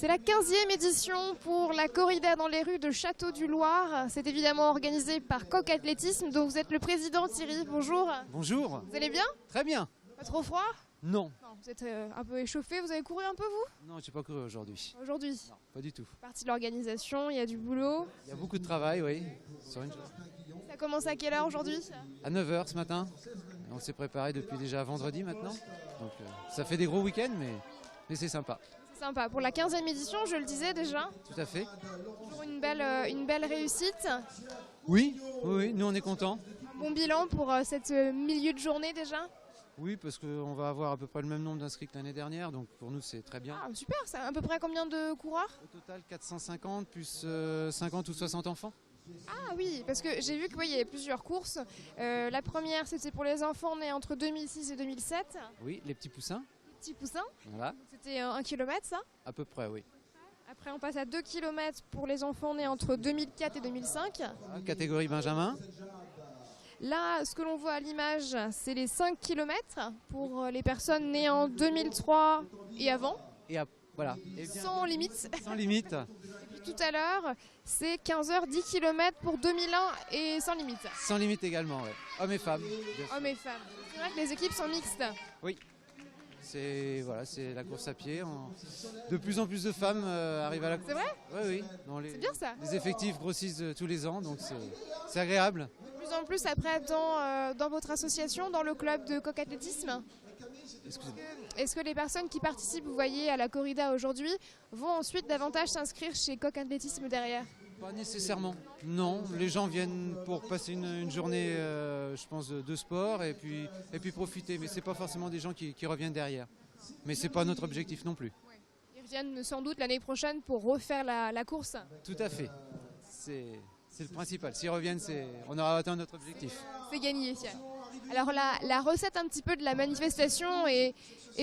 C'est la 15e édition pour la corrida dans les rues de Château-du-Loir. C'est évidemment organisé par Coq Athlétisme, dont vous êtes le président, Thierry. Bonjour. Bonjour. Vous allez bien? Très bien. Pas trop froid? Non. Non, vous êtes un peu échauffé. Vous avez couru un peu, vous? Non, j'ai pas couru aujourd'hui. Aujourd'hui? Non, pas du tout. Partie de l'organisation, il y a du boulot. Il y a beaucoup de travail, oui. Sur une... Ça commence à quelle heure aujourd'hui? À 9 h ce matin. On s'est préparé depuis déjà vendredi maintenant. Donc ça fait des gros week-ends, mais c'est sympa. C'est sympa. Pour la 15e édition, je le disais déjà. Tout à fait. Toujours une belle réussite. Oui, oui, nous on est contents. Un bon bilan pour cette milieu de journée déjà. Oui, parce qu'on va avoir à peu près le même nombre d'inscrits que l'année dernière, donc pour nous c'est très bien. Ah, super, c'est à peu près combien de coureurs? Au total 450 plus 50 ou 60 enfants. Ah oui, parce que j'ai vu qu'il y avait plusieurs courses. La première, c'était pour les enfants nés entre 2006 et 2007. Oui, les petits poussins. Petit poussin. Voilà, C'était 1 km, ça. à peu près, oui. Après, on passe à 2 km pour les enfants nés entre 2004 et 2005. Catégorie Benjamin. Là, ce que l'on voit à l'image, c'est les 5 km pour les personnes nées en 2003 et avant. Et voilà. Et bien, Sans limite. sans limite. Et puis tout à l'heure, c'est 15 h 10 km pour 2001 et sans limite. Sans limite également, ouais. Hommes et femmes. bien sûr. Hommes et femmes. C'est vrai que les équipes sont mixtes. Oui. C'est la course à pied. De plus en plus de femmes arrivent à la course. C'est vrai? Oui, oui. C'est bien ça. Les effectifs grossissent tous les ans, donc c'est agréable. De plus en plus après dans votre association, dans le club de Coq Athlétisme. Excusez-moi. Est-ce que les personnes qui participent, vous voyez, à la corrida aujourd'hui, vont ensuite davantage s'inscrire chez Coq Athlétisme derrière? Pas nécessairement. Non, les gens viennent pour passer une journée, je pense, de sport et puis profiter. Mais c'est pas forcément des gens qui reviennent derrière. Mais c'est pas notre objectif non plus. Ils reviennent sans doute l'année prochaine pour refaire la course. Tout à fait. C'est le principal. S'ils reviennent, on aura atteint notre objectif. C'est gagné. Alors la recette un petit peu de la manifestation est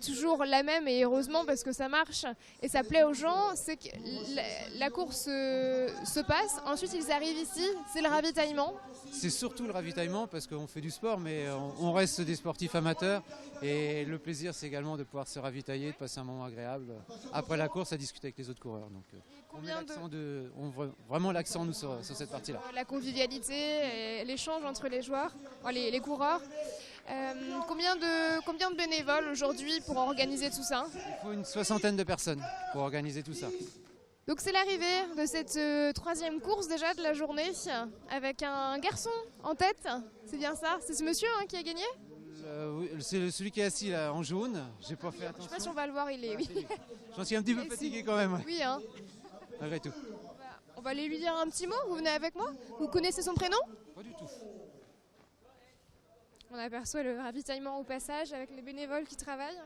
toujours la même, et heureusement parce que ça marche et ça plaît aux gens. C'est que la course se passe, ensuite ils arrivent ici, c'est le ravitaillement. C'est surtout le ravitaillement parce qu'on fait du sport, mais on reste des sportifs amateurs. Et le plaisir, c'est également de pouvoir se ravitailler, de passer un moment agréable après la course à discuter avec les autres coureurs. Donc, on voit vraiment l'accent nous sur cette partie-là. La convivialité, et l'échange entre les joueurs, les coureurs. Combien de bénévoles aujourd'hui pour organiser tout ça? Il faut une 60aine de personnes pour organiser tout ça. Donc c'est l'arrivée de cette 3e course déjà de la journée avec un garçon en tête. C'est bien ça? C'est ce monsieur qui a gagné? Oui, c'est celui qui est assis là en jaune. J'ai pas fait Je attention. sais pas si on va le voir, il est. Oui, J'en suis un petit peu fatigué quand même. oui Malgré tout. On va aller lui dire un petit mot. Vous venez avec moi? Vous connaissez son prénom? Pas du tout. On aperçoit le ravitaillement au passage avec les bénévoles qui travaillent.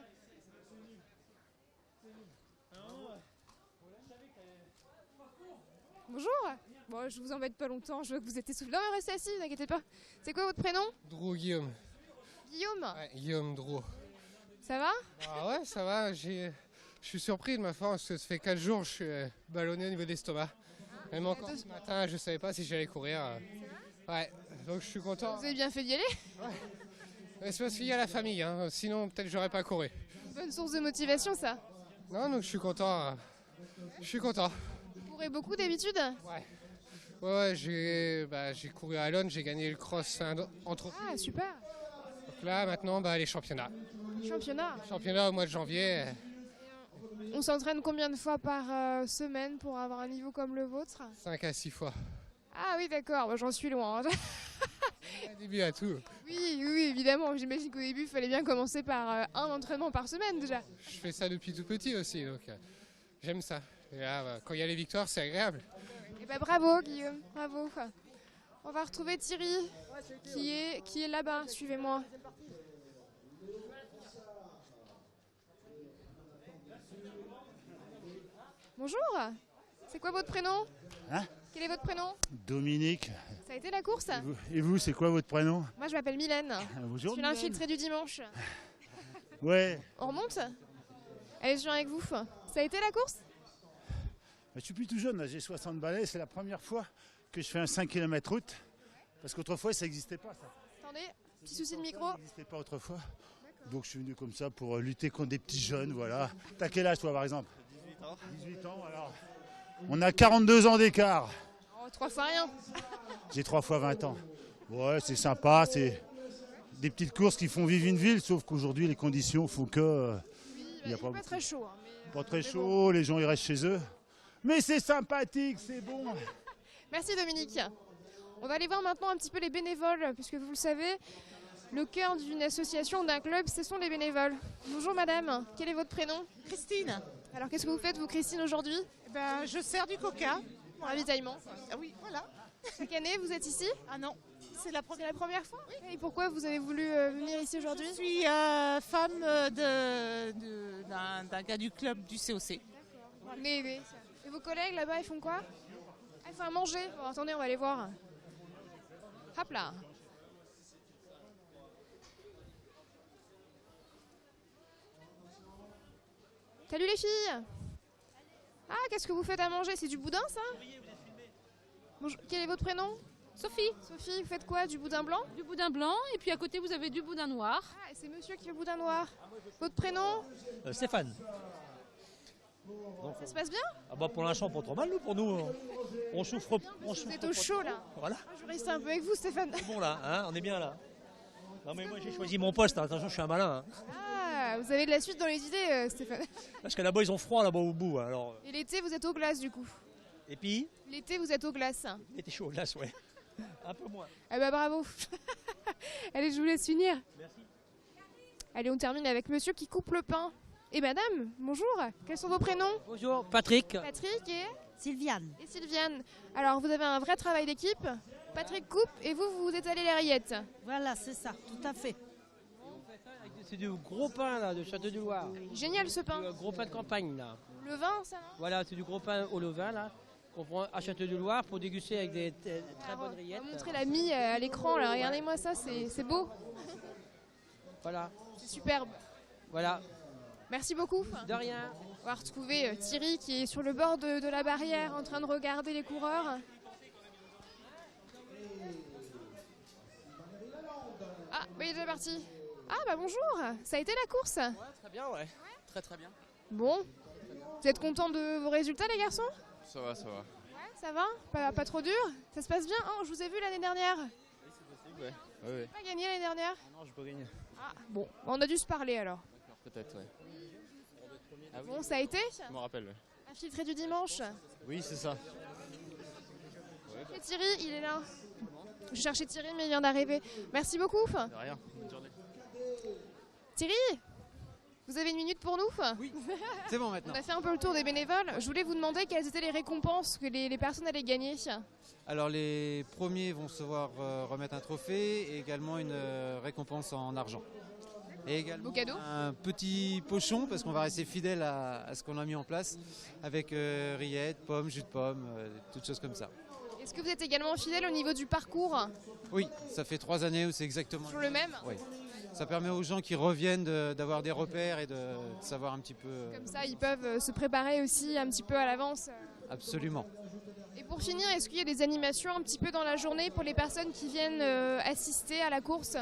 Bonjour. Bon, je vous embête pas longtemps, je vois que vous êtes essoufflé. Non, mais restez assis, n'inquiétez pas. C'est quoi votre prénom? Dro Guillaume. Guillaume. Ouais, Guillaume Dro. Ça va? Ah ouais, ça va. Je suis surpris de ma forme parce que ça fait 4 jours que je suis ballonné au niveau de l'estomac. Même encore ce matin, je savais pas si j'allais courir. Ouais, donc je suis content. Vous avez bien fait d'y aller? Mais c'est parce qu'il y a la famille, hein. Sinon peut-être j'aurais pas couru. Bonne source de motivation, ça. Non, donc je suis content. Je suis content. Vous courez beaucoup d'habitude? Ouais, j'ai couru à Londres, j'ai gagné le cross entre. Ah, super. Donc là, maintenant, les championnats. Championnat. Championnat au mois de janvier. On s'entraîne combien de fois par semaine pour avoir un niveau comme le vôtre? 5 à 6 fois. Ah oui, d'accord, j'en suis loin. Début à tout. Oui, évidemment. J'imagine qu'au début, il fallait bien commencer par un entraînement par semaine déjà. Je fais ça depuis tout petit aussi, donc j'aime ça. Et là, quand il y a les victoires, c'est agréable. Et bravo Guillaume, bravo. On va retrouver Thierry qui est là-bas. Suivez-moi. Bonjour. C'est quoi votre prénom? Quel est votre prénom? Dominique. Ça a été la course? Et vous, c'est quoi votre prénom? Moi, je m'appelle Mylène. Bonjour. Je suis l'infiltrée du dimanche. Ouais. On remonte? Allez, je viens avec vous. Ça a été la course? Je suis plus tout jeune, là, j'ai 60 balais. C'est la première fois que je fais un 5 km route. Parce qu'autrefois, ça n'existait pas, ça. Attendez, petit souci de micro. Ça n'existait pas autrefois. Donc je suis venu comme ça pour lutter contre des petits jeunes, voilà. T'as quel âge, toi, par exemple? 18 ans, alors. On a 42 ans d'écart. Oh, 3 fois rien. J'ai 3 fois 20 ans. Ouais, c'est sympa, c'est des petites courses qui font vivre une ville, sauf qu'aujourd'hui, les conditions font que... Il n'est pas très chaud. Hein, pas très mais chaud, les gens ils restent chez eux. Mais c'est sympathique, c'est bon. Merci Dominique. On va aller voir maintenant un petit peu les bénévoles, puisque vous le savez, le cœur d'une association, d'un club, ce sont les bénévoles. Bonjour madame, quel est votre prénom? Christine. Alors qu'est-ce que vous faites vous Christine aujourd'hui? Je sers du coca. Pour ravitaillement. Ah oui, voilà. Chaque année vous êtes ici? Ah non, c'est la C'est la première fois? Oui. Et pourquoi vous avez voulu venir ici aujourd'hui? Je suis femme d'un gars du club du COC. Et vos collègues là-bas, ils font quoi? Ils font à manger. Bon, attendez, on va aller voir. Hop là. Salut les filles. Ah, qu'est-ce que vous faites à manger? C'est du boudin ça? Bonjour. Quel est votre prénom? Sophie. Sophie, vous faites quoi? Du boudin blanc? Du boudin blanc et puis à côté vous avez du boudin noir. Ah, et c'est monsieur qui fait le boudin noir. Votre prénom? Stéphane. Ça se passe bien? Ah bah pour l'instant pas trop mal nous, pour nous. On souffre. Vous êtes au chaud là. Voilà. Je vais rester un peu avec vous Stéphane. C'est bon là, hein, on est bien là. Non mais moi j'ai choisi mon poste, hein. Attention je suis un malin. Hein. Ah, vous avez de la suite dans les idées Stéphane. Parce que là-bas ils ont froid là-bas au bout. Hein, alors... Et l'été vous êtes aux glaces du coup? Et puis L'été vous êtes aux glaces. il était chaud, glace, ouais. Un peu moins. Ah bah bravo. Allez, je vous laisse finir. Merci. Allez, on termine avec monsieur qui coupe le pain. Et madame, bonjour. Quels sont vos prénoms? Bonjour, Patrick. Patrick et Sylviane. Sylviane. Alors, vous avez un vrai travail d'équipe. Patrick coupe et vous, vous étalez les rillettes. Voilà, c'est ça, tout à fait. C'est du gros pain là, de Château du Loir. Génial ce pain. Du gros pain de campagne là. Le vin, ça, non? Voilà, c'est du gros pain au levain là, qu'on prend à Château du Loir pour déguster avec des très bonnes rillettes. On va montrer la mie à l'écran, là. Regardez-moi ça, c'est beau. Voilà, C'est superbe. voilà, Merci beaucoup. de rien. On va retrouver Thierry qui est sur le bord de la barrière en train de regarder les coureurs. Ah, bah, il est déjà parti. Ah bah bonjour, ça a été la course? Très bien, ouais. Très très bien. Bon, vous êtes contents de vos résultats les garçons? Ça va, ça va. Ouais, ça va? Pas trop dur? Ça se passe bien? Oh, je vous ai vu l'année dernière. Oui, c'est possible, ouais. Ouais, ouais. Pas gagné l'année dernière? Non, j'ai pas gagné. Ah, bon, on a dû se parler alors. D'accord, peut-être, ouais. Ah oui, Bon, ça a été? je me rappelle, ouais. Infiltré du dimanche. Oui, c'est ça. Et Thierry, il est là. Je cherchais Thierry, mais il vient d'arriver. Merci beaucoup. De rien. Bonne journée. Thierry, vous avez une minute pour nous? Oui, c'est bon On maintenant. a fait un peu le tour des bénévoles. Je voulais vous demander quelles étaient les récompenses que les personnes allaient gagner. Alors les premiers vont se voir remettre un trophée et également une récompense en argent. Et également Beau cadeau. un petit pochon parce qu'on va rester fidèle à ce qu'on a mis en place avec rillettes, pommes, jus de pommes, toutes choses comme ça. Est-ce que vous êtes également fidèle au niveau du parcours? Oui, ça fait 3 années où c'est exactement Toujours le même? Oui. Ça permet aux gens qui reviennent d'avoir des repères et de savoir un petit peu. Comme ça, ils peuvent se préparer aussi un petit peu à l'avance. Absolument. Et pour finir, est-ce qu'il y a des animations un petit peu dans la journée pour les personnes qui viennent assister à la course?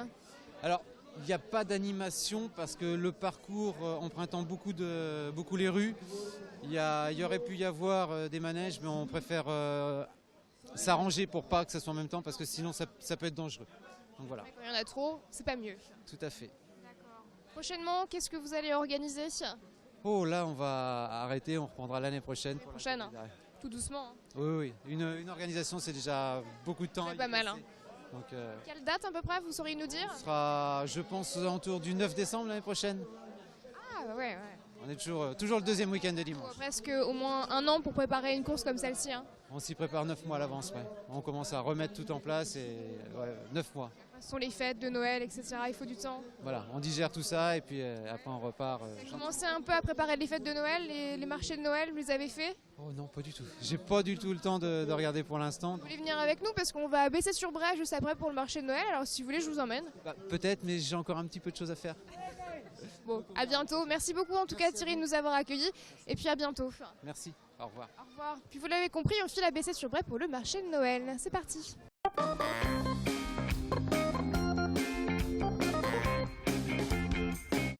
Alors, il n'y a pas d'animation parce que le parcours empruntant beaucoup les rues, il y aurait pu y avoir des manèges, mais on préfère s'arranger pour pas que ça soit en même temps parce que sinon ça peut être dangereux. Donc voilà. Quand il y en a trop, c'est pas mieux. Tout à fait. Prochainement, qu'est-ce que vous allez organiser? Oh là, on va arrêter, on reprendra l'année prochaine. Pour Prochaine, hein. Tout doucement. Hein. Oui. Une organisation, c'est déjà beaucoup de temps. C'est pas mal. Hein. Donc, Quelle date à peu près, vous sauriez nous dire? ce sera, je pense, aux alentours du 9 décembre l'année prochaine. Ah bah ouais. On est toujours le deuxième week-end de dimanche. Presque au moins un an pour préparer une course comme celle-ci. Hein. On s'y prépare 9 mois à l'avance. Ouais. On commence à remettre tout en place et 9 mois. Ce sont les fêtes de Noël, etc. Il faut du temps. Voilà, on digère tout ça et puis après on repart. Vous commencez un peu à préparer les fêtes de Noël, les marchés de Noël, vous les avez fait? Oh non, pas du tout. J'ai pas du tout le temps de regarder pour l'instant. Vous voulez venir avec nous parce qu'on va baisser sur Bray juste après pour le marché de Noël. Alors si vous voulez, je vous emmène. Bah, peut-être, mais j'ai encore un petit peu de choses à faire. Bon, à bientôt. Merci beaucoup en tout cas Thierry de nous avoir accueillis. Et puis à bientôt. Merci, au revoir. Au revoir. Puis vous l'avez compris, on file à baisser sur Bray pour le marché de Noël. C'est parti.